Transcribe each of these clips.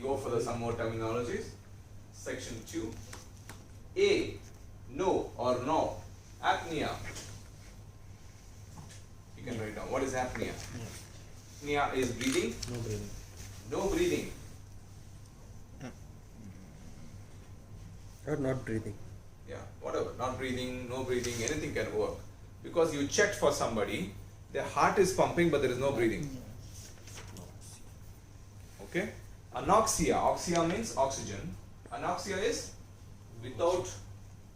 go for some more terminologies. Section 2. A. No or no. Apnea. You can write down. What is apnea? Apnea is breathing. No breathing. No breathing. Or not breathing. Yeah, whatever. Not breathing, no breathing, anything can work. Because you checked for somebody, their heart is pumping but there is no breathing. Okay? Anoxia. Oxia means oxygen. Anoxia is without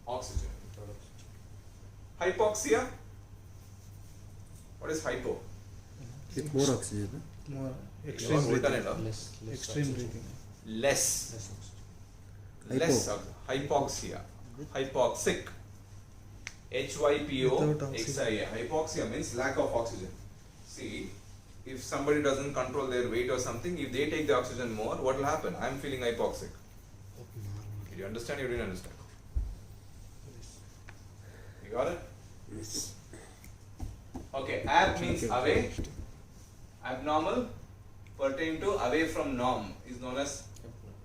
oxygen. Hypoxia. What is hypo? With more oxygen. More You extreme want to breathing. return it, huh? Less Extreme breathing. Less. Hypo. Less hypoxia. Hypoxic. HYPOXIA. Hypoxia means lack of oxygen. See, if somebody doesn't control their weight or something, if they take the oxygen more, what will happen? I am feeling hypoxic. Did you understand? You didn't understand. You got it? Yes. Okay, ab means away. Abnormal, pertaining to away from norm, is known as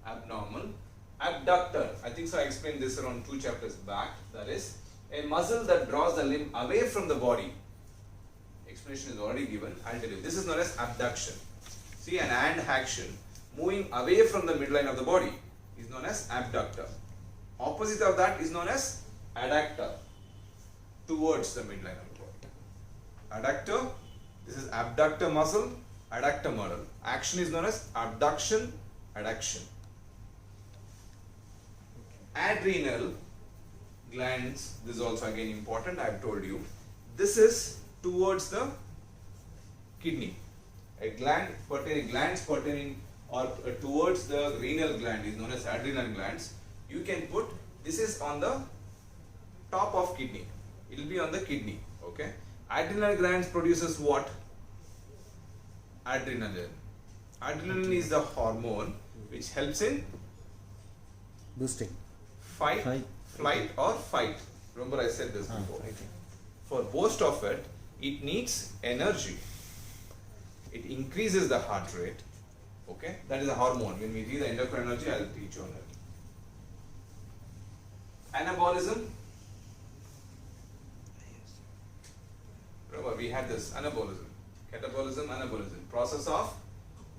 abnormal. Abductor, I think so I explained this around 2 chapters back. That is a muscle that draws the limb away from the body. Explanation is already given. I'll tell you. This is known as abduction. See, an hand action moving away from the midline of the body is known as abductor. Opposite of that is known as adductor, towards the midline of the body. Adductor, this is abductor muscle, adductor model. Action is known as abduction, adduction. Adrenal glands, this is also again important, I have told you. This is towards the kidney. A glands pertaining or towards the renal gland is known as adrenal glands. You can put, this is on the top of kidney. It will be on the kidney. Okay. Adrenal glands produces what? Adrenaline. Adrenaline is the hormone which helps in Boosting. fight, flight or fight. Remember I said this before. Fighting. For most of it, it needs energy. It increases the heart rate. Okay, that is a hormone. When we read the endocrinology, I will teach you on it. Anabolism. Remember, we had this anabolism, catabolism, anabolism. Process of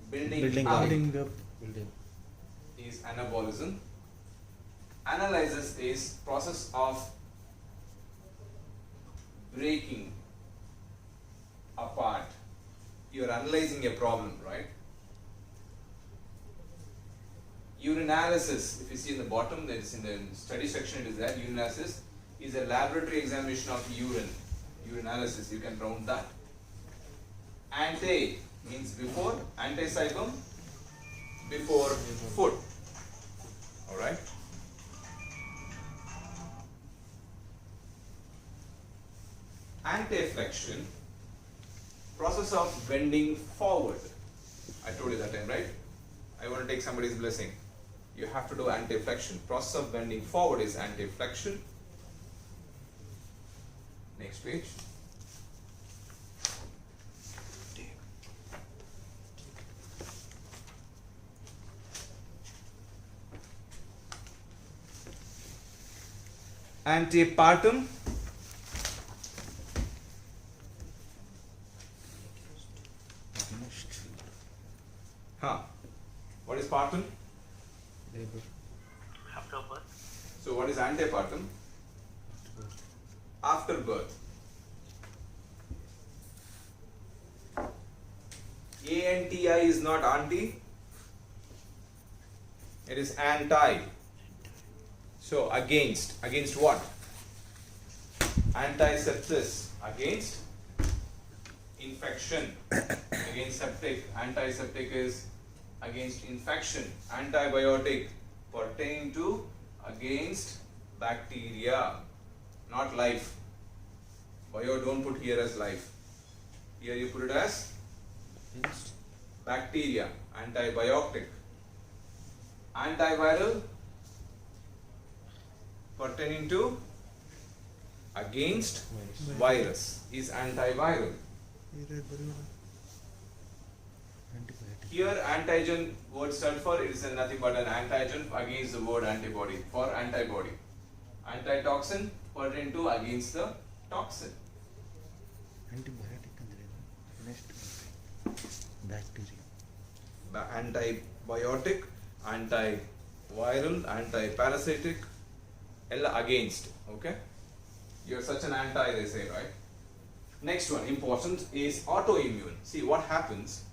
building up Building up. Building. is anabolism. Analysis is process of breaking apart. You are analyzing a problem, right? Urinalysis, if you see in the bottom, that is in the study section, it is there. Urinalysis is a laboratory examination of urine. Urinalysis, you can round that. Ante means before, antecipum, before foot. Alright? Anteflexion, process of bending forward. I told you that time, right? I want to take somebody's blessing. You have to do anteflexion. Process of bending forward is anteflexion. Next page. Antepartum. What is partum? After birth. So what is antepartum? After birth. ANTI is not anti, it is anti. So against what? Antisepsis, against infection, against septic. Antiseptic is against infection. Antibiotic pertaining to against bacteria, not life. Bio don't put here as life. Here you put it as bacteria. Antibiotic. Antiviral pertaining to against virus is antiviral. Antibiotic. Here antigen word stand for, it is nothing but an antigen against the word antibody, for antibody. Antitoxin pertain to against the toxin. Antibiotic ಅಂದ್ರೆ next bacteria. Antibiotic, antiviral, antiparasitic, all against. Okay, you're such an anti, they say, right? Next one important is autoimmune. See what happens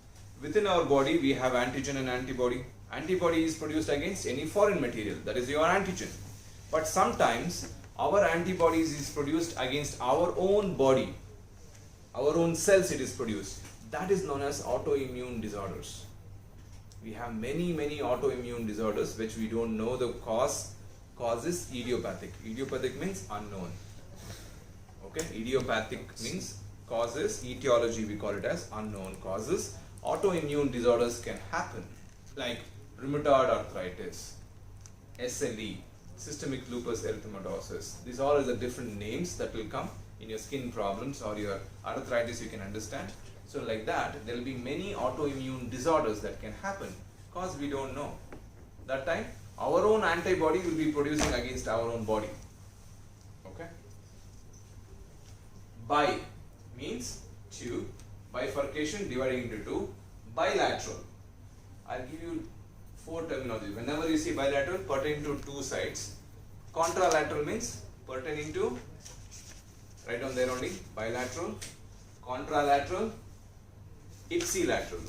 within our body. We have antigen and antibody. Antibody is produced against any foreign material, that is your antigen. But sometimes our antibodies is produced against our own body, our own cells it is produced. That is known as autoimmune disorders. We have many autoimmune disorders which we don't know the cause. Cause is idiopathic. Idiopathic means unknown. Okay, idiopathic means causes, etiology we call it as unknown causes. Autoimmune disorders can happen like rheumatoid arthritis, SLE, systemic lupus erythematosus. These all are the different names that will come in your skin problems or your arthritis, you can understand. So like that, there will be many autoimmune disorders that can happen because we don't know. That time, our own antibody will be producing against our own body. Okay. Bi means two, bifurcation dividing into two, bilateral. I'll give you four terminology. Whenever you see bilateral, pertaining to two sides. Contralateral means pertaining to, write down there only, bilateral, contralateral, ipsilateral.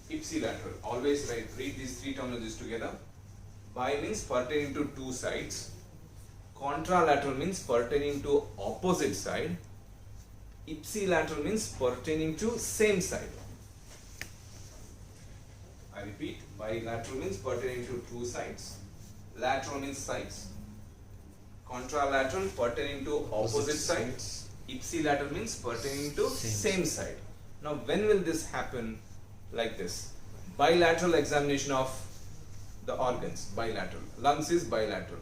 Ipsilateral. Always read these three terminologies together. Bi means pertaining to two sides. Contralateral means pertaining to opposite side. Ipsilateral means pertaining to same side. I repeat, bilateral means pertaining to two sides. Lateral means sides. Contralateral pertaining to opposite sides. Ipsilateral means pertaining to same side. Now when will this happen? Like this. Bilateral examination of the organs. Bilateral. Lungs is bilateral.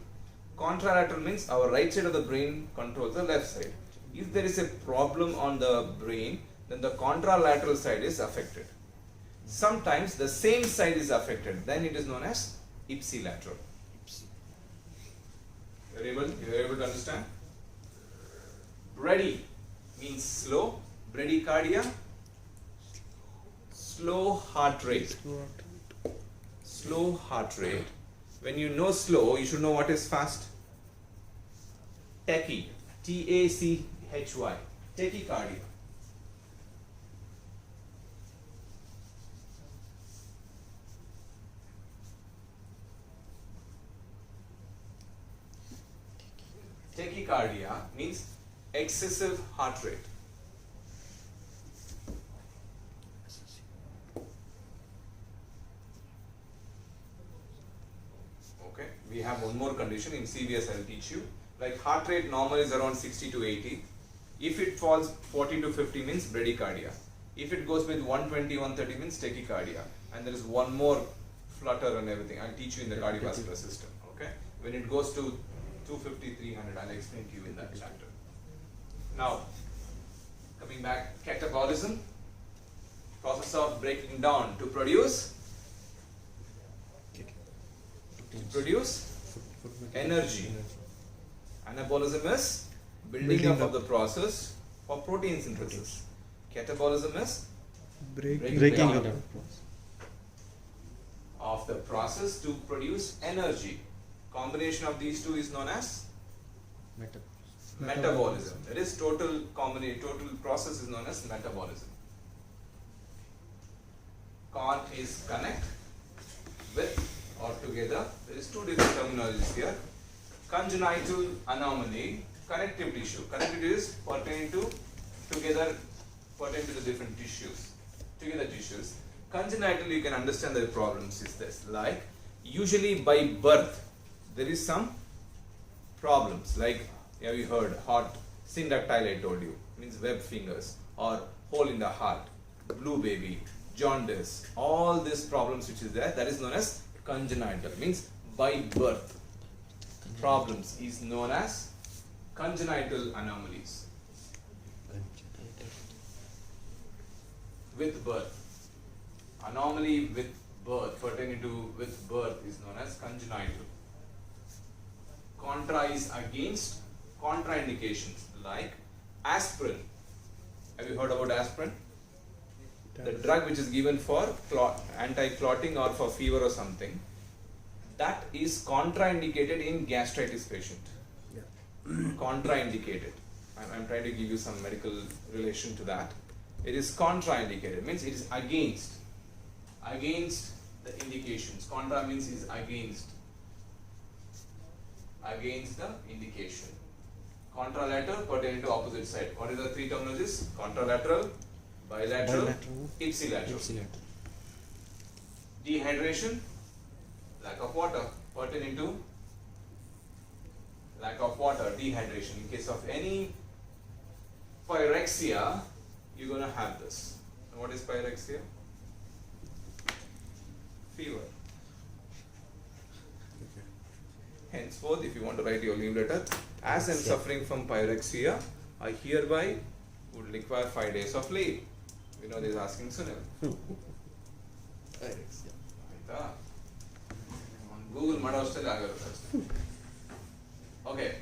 Contralateral means our right side of the brain controls the left side. If there is a problem on the brain, then the contralateral side is affected. Sometimes the same side is affected, then it is known as ipsilateral. You are able to understand? Brady means slow. Bradycardia, slow heart rate. Slow heart rate. When you know slow, you should know what is fast. Tachy, T-A-C-H-Y, tachycardia. Tachycardia means excessive heart rate. Okay, we have one more condition in CVS, I'll teach you. Like heart rate normal is around 60 to 80. If it falls 40 to 50 means bradycardia. If it goes with 120, 130 means tachycardia. And there is one more flutter and everything. I'll teach you in the cardiovascular system. Okay, when it goes to 250, 300, I'll explain to you in that chapter. Now, coming back, catabolism, process of breaking down to produce energy. Anabolism is building up of the process for protein synthesis. Catabolism is breaking down of the process to produce energy. Combination of these two is known as metabolism. It is total process is known as metabolism. Can't is connect with or together. There is two different terminologies here. Congenital anomaly, connective tissue. Connective tissue is pertaining to together, pertaining to the different tissues. Together tissues. Congenital, you can understand the problems is this. Like usually by birth there is some problems. Like have you heard heart syndactyly, I told you, means web fingers, or hole in the heart, blue baby, jaundice, all these problems which is there, that is known as congenital, means by birth problems is known as congenital anomalies. With birth. Anomaly with birth, pertaining to with birth, is known as congenital. Contra is against. Contraindications like aspirin. Have you heard about aspirin? The drug which is given for anti-clotting or for fever or something, that is contraindicated in gastritis patient. Contraindicated. I'm trying to give you some medical relation to that. It is contraindicated, means it is against the indications. Contra means is against the indication. Contralateral pertaining to opposite side. What is the three terminologies? Contralateral, bilateral, ipsilateral. Dehydration, lack of water, pertaining to lack of water, dehydration. In case of any pyrexia, you're going to have this. And what is pyrexia? Fever. Henceforth, if you want to write your leave letter, as I am suffering from pyrexia, I hereby would require 5 days of leave. Vinod is asking Sunil. Pyrexia. On Google Madhustal. Okay.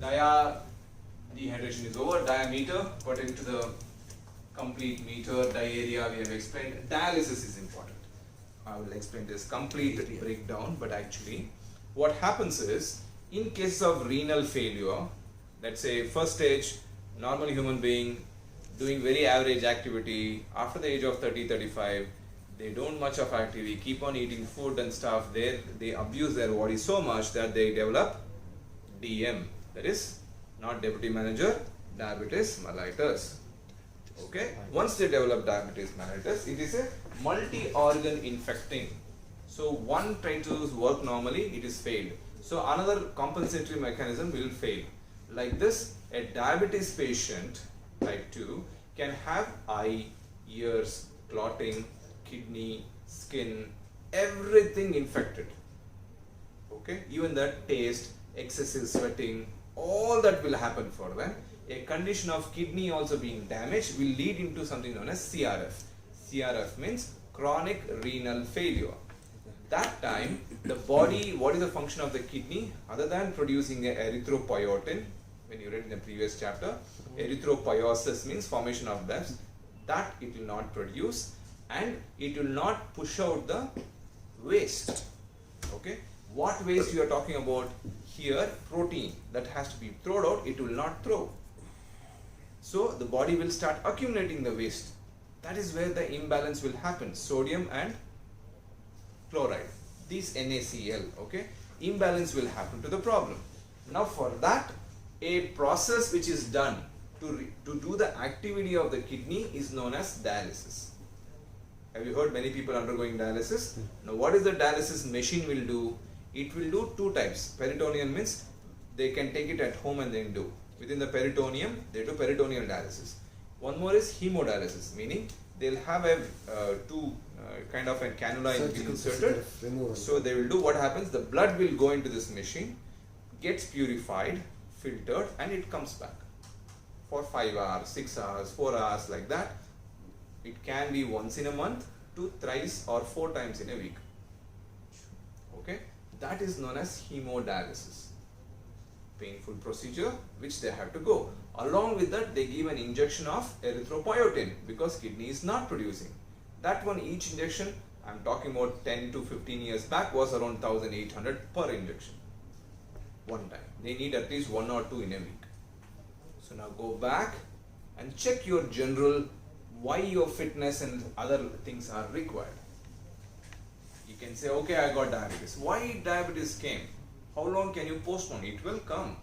Dehydration is over. Diameter, pertaining to the complete meter, diarrhea we have explained. Dialysis is important. I will explain this complete breakdown, but actually what happens is, in case of renal failure, let's say first stage, normal human being doing very average activity, after the age of 30-35, they don't much of activity, keep on eating food and stuff, they abuse their body so much that they develop DM, that is not deputy manager, diabetes mellitus. Okay, once they develop diabetes mellitus, it is a multi-organ infecting. So one trying to work normally, it is failed. So another compensatory mechanism will fail. Like this, a diabetes patient, type 2, can have eye, ears, clotting, kidney, skin, everything infected. Okay, even the taste, excessive sweating, all that will happen for them. A condition of kidney also being damaged will lead into something known as CRF. CRF means chronic renal failure. That time, the body, what is the function of the kidney? Other than producing a erythropoietin, when you read in the previous chapter, erythropoiesis means formation of blood, that it will not produce, and it will not push out the waste. Okay, what waste you are talking about here? Protein that has to be thrown out, it will not throw. So the body will start accumulating the waste. That is where the imbalance will happen. Sodium and chloride, these NaCl, okay, imbalance will happen to the problem. Now for that, a process which is done to do the activity of the kidney is known as dialysis. Have you heard many people undergoing dialysis? Now what is the dialysis machine will do? It will do two types. Peritoneal means they can take it at home and then do. Within the peritoneum, they do peritoneal dialysis. One more is hemodialysis, meaning they'll have a kind of a cannula inserted. So they will do what happens, the blood will go into this machine, gets purified, filtered, and it comes back for 5 hours, 6 hours, 4 hours, like that. It can be once in a month, 2, thrice or 4 times in a week. Okay, that is known as hemodialysis. Painful procedure which they have to go. Along with that, they give an injection of erythropoietin because kidney is not producing. That one, each injection, I am talking about 10 to 15 years back, was around 1800 per injection. One time. They need at least 1 or 2 in a week. So now go back and check your general, why your fitness and other things are required. You can say, okay, I got diabetes. Why diabetes came? How long can you postpone? It will come.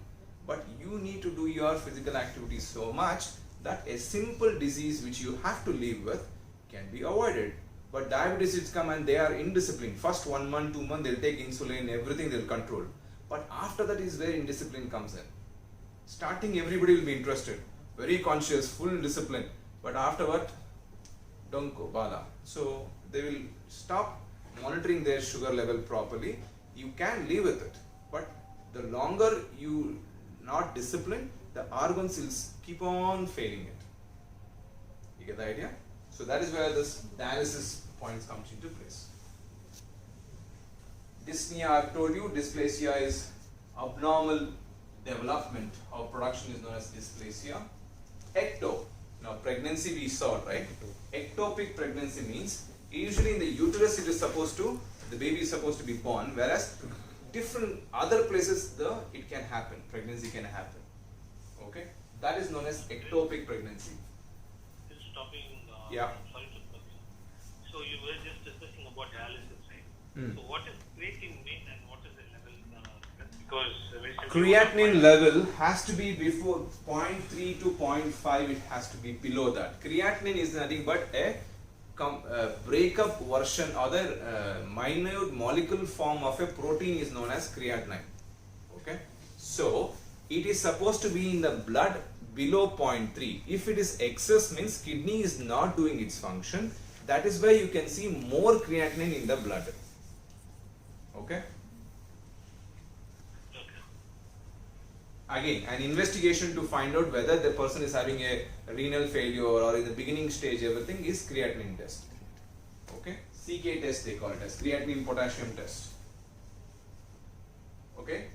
But you need to do your physical activity so much that a simple disease which you have to live with can be avoided. But diabetes is come and they are indisciplined. First 1 month, 2 months, they'll take insulin, everything they'll control. But after that is where indiscipline comes in. Starting, everybody will be interested, very conscious, full discipline. But afterward, don't go, bala. So they will stop monitoring their sugar level properly. You can live with it. But the longer you not disciplined, the organs will keep on failing it. You get the idea? So that is where this dialysis points comes into place. Dyspnea, I've told you, dysplasia is abnormal development of production is known as dysplasia. Ecto, now pregnancy we saw, right? Ectopic pregnancy means usually in the uterus it is supposed to, the baby is supposed to be born, whereas different other places it can happen, pregnancy can happen. Okay, that is known as ectopic pregnancy. Just stopping. Yeah. Sorry to stop you. So you were just discussing about dialysis, right? Hmm. So what is creatine weight and what is the level? Because Creatinine level has to be before 0.3 to 0.5. It has to be below that. Creatinine is nothing but a breakup version or the minute molecule form of a protein is known as creatinine. Okay, so it is supposed to be in the blood below 0.3. If it is excess, means kidney is not doing its function. That is why you can see more creatinine in the blood. Okay. Again, an investigation to find out whether the person is having a renal failure or in the beginning stage, everything is creatinine test. Okay, CK test they call it as creatinine potassium test. Okay,